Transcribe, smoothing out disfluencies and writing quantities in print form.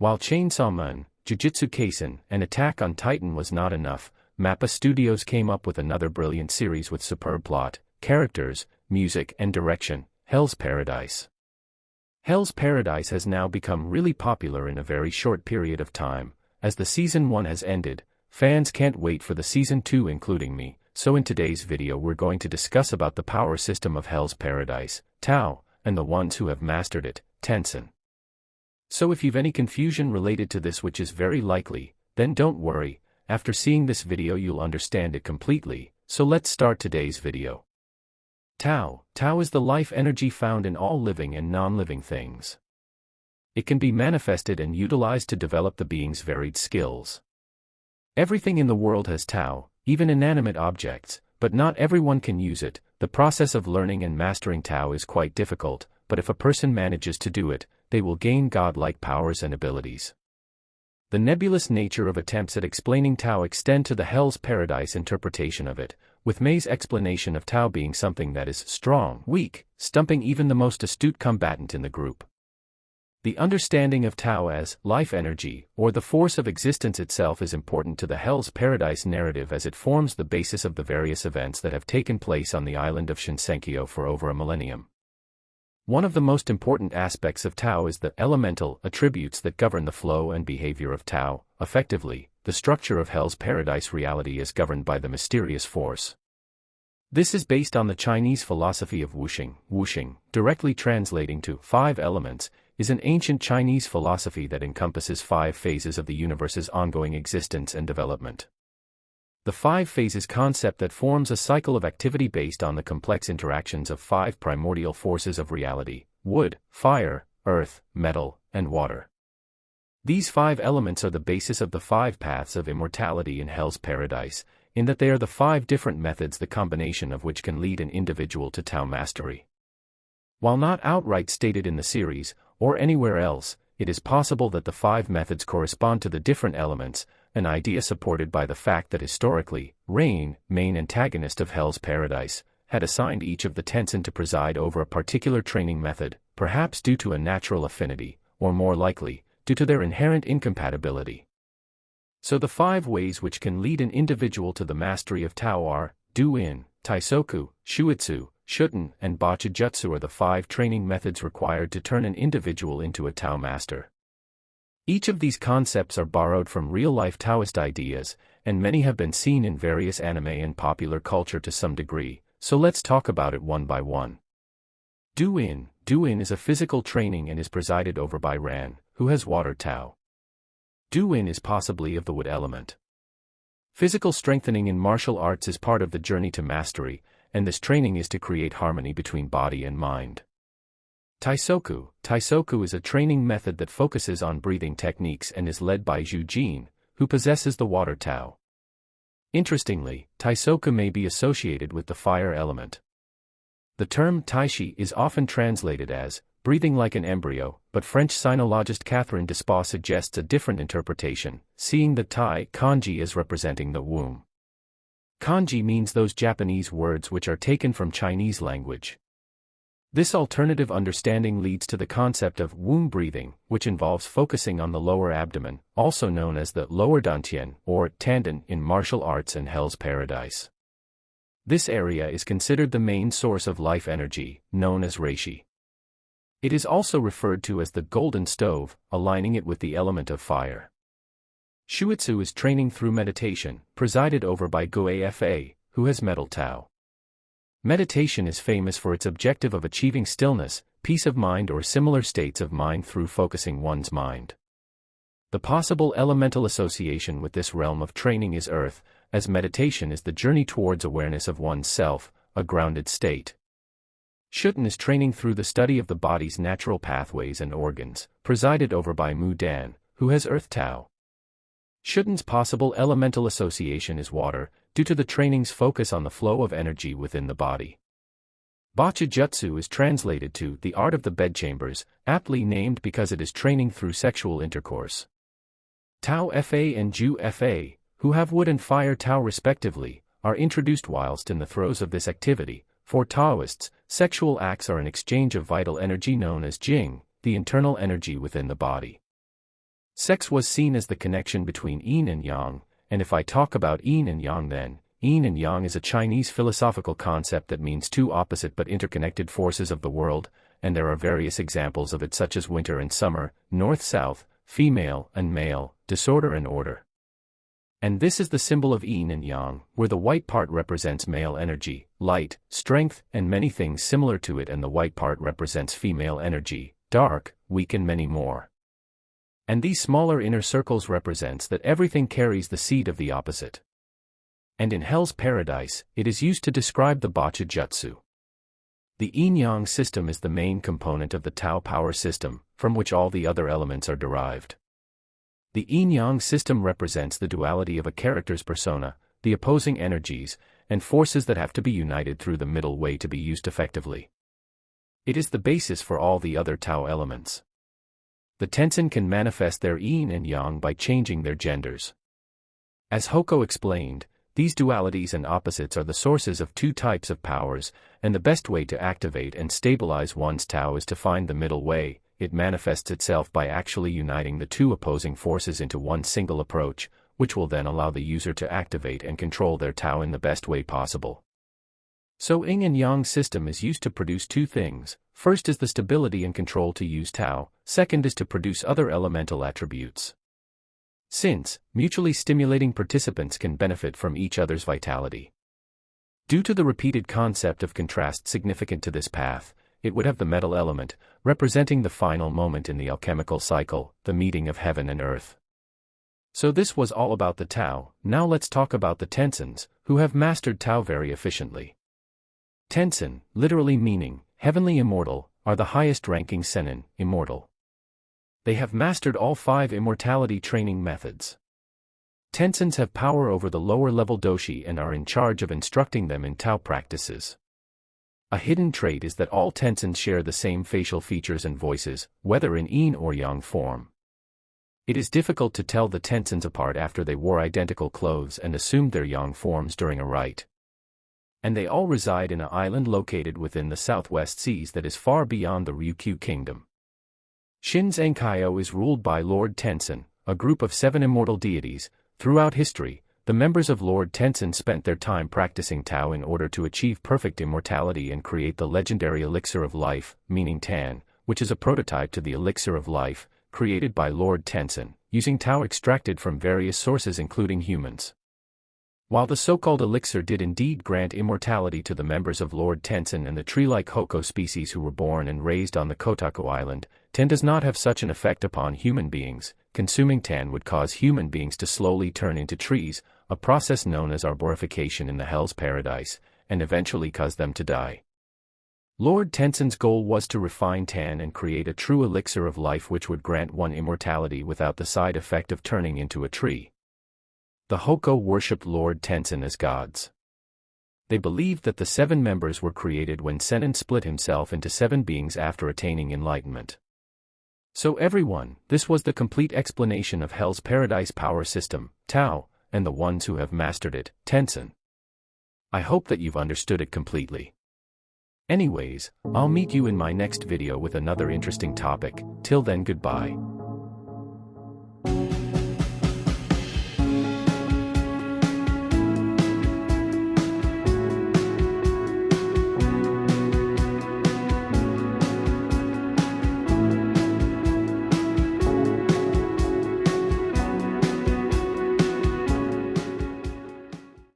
While Chainsaw Man, Jujutsu Kaisen, and Attack on Titan was not enough, Mappa Studios came up with another brilliant series with superb plot, characters, music and direction, Hell's Paradise. Hell's Paradise has now become really popular in a very short period of time. As the Season 1 has ended, fans can't wait for the Season 2 including me, so in today's video we're going to discuss about the power system of Hell's Paradise, Tao, and the ones who have mastered it, Tensen. So if you've any confusion related to this, which is very likely, then don't worry, after seeing this video you'll understand it completely, so let's start today's video. Tao is the life energy found in all living and non-living things. It can be manifested and utilized to develop the being's varied skills. Everything in the world has Tao, even inanimate objects, but not everyone can use it. The process of learning and mastering Tao is quite difficult, but if a person manages to do it, they will gain godlike powers and abilities. The nebulous nature of attempts at explaining Tao extend to the Hell's Paradise interpretation of it, with Mei's explanation of Tao being something that is strong, weak, stumping even the most astute combatant in the group. The understanding of Tao as life energy, or the force of existence itself, is important to the Hell's Paradise narrative as it forms the basis of the various events that have taken place on the island of Shinsenkyo for over a millennium. One of the most important aspects of Tao is the elemental attributes that govern the flow and behavior of Tao. Effectively, the structure of Hell's Paradise reality is governed by the mysterious force. This is based on the Chinese philosophy of wuxing. Wuxing, directly translating to 5 elements, is an ancient Chinese philosophy that encompasses 5 phases of the universe's ongoing existence and development. The 5 phases concept that forms a cycle of activity based on the complex interactions of 5 primordial forces of reality: wood, fire, earth, metal, and water. These 5 elements are the basis of the 5 paths of immortality in Hell's Paradise, in that they are the 5 different methods the combination of which can lead an individual to Tao mastery. While not outright stated in the series, or anywhere else, it is possible that the 5 methods correspond to the different elements, an idea supported by the fact that historically, Rain, main antagonist of Hell's Paradise, had assigned each of the Tensen to preside over a particular training method, perhaps due to a natural affinity, or more likely, due to their inherent incompatibility. So the 5 ways which can lead an individual to the mastery of Tao are: Do-in, Taisoku, Shuitsu, Shutten, and Bachijutsu are the 5 training methods required to turn an individual into a Tao master. Each of these concepts are borrowed from real-life Taoist ideas, and many have been seen in various anime and popular culture to some degree, so let's talk about it one by one. Do-in is a physical training and is presided over by Ran, who has water Tao. Do-in is possibly of the wood element. Physical strengthening in martial arts is part of the journey to mastery, and this training is to create harmony between body and mind. Taisoku is a training method that focuses on breathing techniques and is led by Zhu Jin, who possesses the water Tao. Interestingly, Taisoku may be associated with the fire element. The term Taishi is often translated as breathing like an embryo, but French sinologist Catherine Despas suggests a different interpretation, seeing the Tai kanji as representing the womb. Kanji means those Japanese words which are taken from Chinese language. This alternative understanding leads to the concept of womb breathing, which involves focusing on the lower abdomen, also known as the lower dantian or tanden in martial arts and Hell's Paradise. This area is considered the main source of life energy, known as reishi. It is also referred to as the golden stove, aligning it with the element of fire. Shuitsu is training through meditation, presided over by Goei-fa, who has metal Tao. Meditation is famous for its objective of achieving stillness, peace of mind or similar states of mind through focusing one's mind. The possible elemental association with this realm of training is earth, as meditation is the journey towards awareness of one's self, a grounded state. Shutten is training through the study of the body's natural pathways and organs, presided over by Mu Dan, who has earth Tao. Shutten's possible elemental association is water, due to the training's focus on the flow of energy within the body. Bachijutsu is translated to the art of the bedchambers, aptly named because it is training through sexual intercourse. Tao Fa and Ju Fa, who have wood and fire Tao respectively, are introduced whilst in the throes of this activity. For Taoists, sexual acts are an exchange of vital energy known as Jing, the internal energy within the body. Sex was seen as the connection between yin and yang, and if I talk about yin and yang then, yin and yang is a Chinese philosophical concept that means two opposite but interconnected forces of the world, and there are various examples of it such as winter and summer, north-south, female and male, disorder and order. And this is the symbol of yin and yang, where the white part represents male energy, light, strength, and many things similar to it, and the white part represents female energy, dark, weak, and many more. And these smaller inner circles represents that everything carries the seed of the opposite. And in Hell's Paradise, it is used to describe the Bocce Jutsu. The yin-yang system is the main component of the Tao power system, from which all the other elements are derived. The yin-yang system represents the duality of a character's persona, the opposing energies, and forces that have to be united through the middle way to be used effectively. It is the basis for all the other Tao elements. The Tensen can manifest their yin and yang by changing their genders. As Hoko explained, these dualities and opposites are the sources of two types of powers, and the best way to activate and stabilize one's Tao is to find the middle way. It manifests itself by actually uniting the two opposing forces into one single approach, which will then allow the user to activate and control their Tao in the best way possible. So yin and yang system is used to produce two things. First is the stability and control to use Tao, second is to produce other elemental attributes. Since, mutually stimulating participants can benefit from each other's vitality. Due to the repeated concept of contrast significant to this path, it would have the metal element, representing the final moment in the alchemical cycle, the meeting of heaven and earth. So this was all about the Tao. Now let's talk about the Tensens, who have mastered Tao very efficiently. Tensen, literally meaning, heavenly immortal, are the highest-ranking Senin, immortal. They have mastered all 5 immortality training methods. Tensens have power over the lower-level doshi and are in charge of instructing them in Tao practices. A hidden trait is that all Tensens share the same facial features and voices, whether in yin or yang form. It is difficult to tell the Tensens apart after they wore identical clothes and assumed their yang forms during a rite. And they all reside in an island located within the southwest seas that is far beyond the Ryukyu kingdom. Shinzen-kyo is ruled by Lord Tensen, a group of 7 immortal deities. Throughout history, the members of Lord Tensen spent their time practicing Tao in order to achieve perfect immortality and create the legendary elixir of life, meaning Tan, which is a prototype to the elixir of life, created by Lord Tensen, using Tao extracted from various sources including humans. While the so-called elixir did indeed grant immortality to the members of Lord Tensen and the tree-like Hoko species who were born and raised on the Kotaku Island, Tan does not have such an effect upon human beings. Consuming Tan would cause human beings to slowly turn into trees, a process known as arborification in the Hell's Paradise, and eventually cause them to die. Lord Tensen's goal was to refine Tan and create a true elixir of life which would grant one immortality without the side effect of turning into a tree. The Hoko worshipped Lord Tensen as gods. They believed that the 7 members were created when Senin split himself into 7 beings after attaining enlightenment. So everyone, this was the complete explanation of Hell's Paradise power system, Tao, and the ones who have mastered it, Tensen. I hope that you've understood it completely. Anyways, I'll meet you in my next video with another interesting topic. Till then, goodbye.